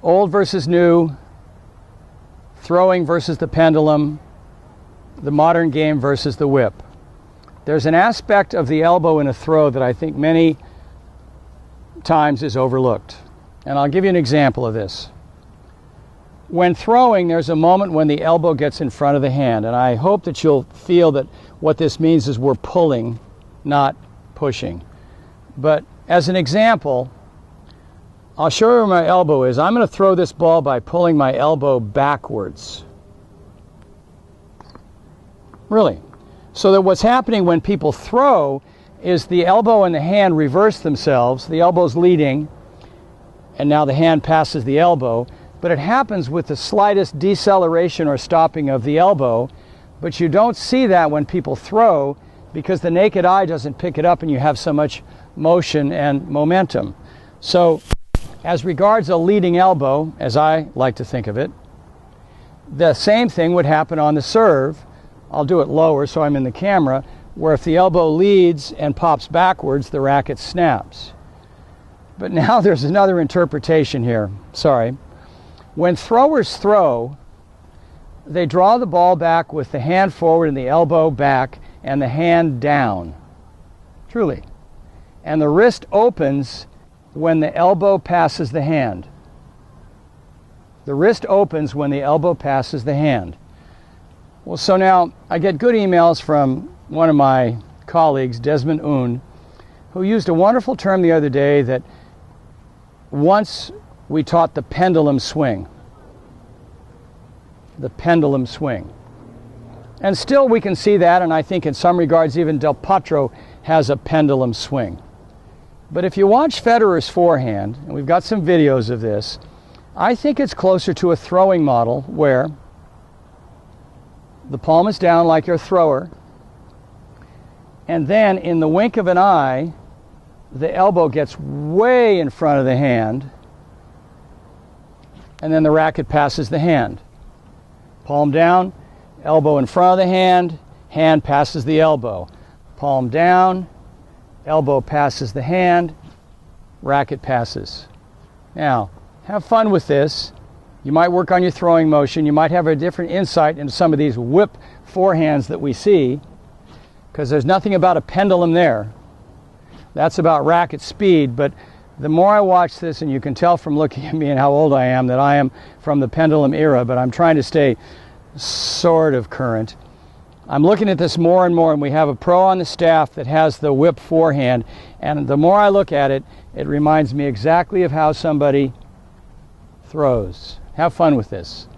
old versus new, throwing versus the pendulum, the modern game versus the whip. There's an aspect of the elbow in a throw that I think many times is overlooked. And I'll give you an example of this. When throwing, there's a moment when the elbow gets in front of the hand, and I hope that you'll feel that what this means is we're pulling, not pushing. But as an example, I'll show you where my elbow is. I'm going to throw this ball by pulling my elbow backwards. Really. So that what's happening when people throw is the elbow and the hand reverse themselves. The elbow's leading, and now the hand passes the elbow. But it happens with the slightest deceleration or stopping of the elbow. But you don't see that when people throw because the naked eye doesn't pick it up and you have so much motion and momentum. So as regards a leading elbow, as I like to think of it, the same thing would happen on the serve. I'll do it lower so I'm in the camera, where if the elbow leads and pops backwards, the racket snaps. But now there's another interpretation here. Sorry. When throwers throw, they draw the ball back with the hand forward and the elbow back and the hand down. Truly. And the wrist opens when the elbow passes the hand. The wrist opens when the elbow passes the hand. Well, so now I get good emails from one of my colleagues, Desmond Un, who used a wonderful term the other day that once we taught the pendulum swing. The pendulum swing. And still we can see that, and I think in some regards even Del Potro has a pendulum swing. But if you watch Federer's forehand, and we've got some videos of this, I think it's closer to a throwing model where the palm is down like your thrower, and then in the wink of an eye, the elbow gets way in front of the hand, and then the racket passes the hand. Palm down, elbow in front of the hand, hand passes the elbow. Palm down, elbow passes the hand, racket passes. Now, have fun with this. You might work on your throwing motion. You might have a different insight into some of these whip forehands that we see, because there's nothing about a pendulum there. That's about racket speed. But the more I watch this, and you can tell from looking at me and how old I am that I am from the pendulum era, but I'm trying to stay sort of current. I'm looking at this more and more, and we have a pro on the staff that has the whip forehand, and the more I look at it, it reminds me exactly of how somebody throws. Have fun with this.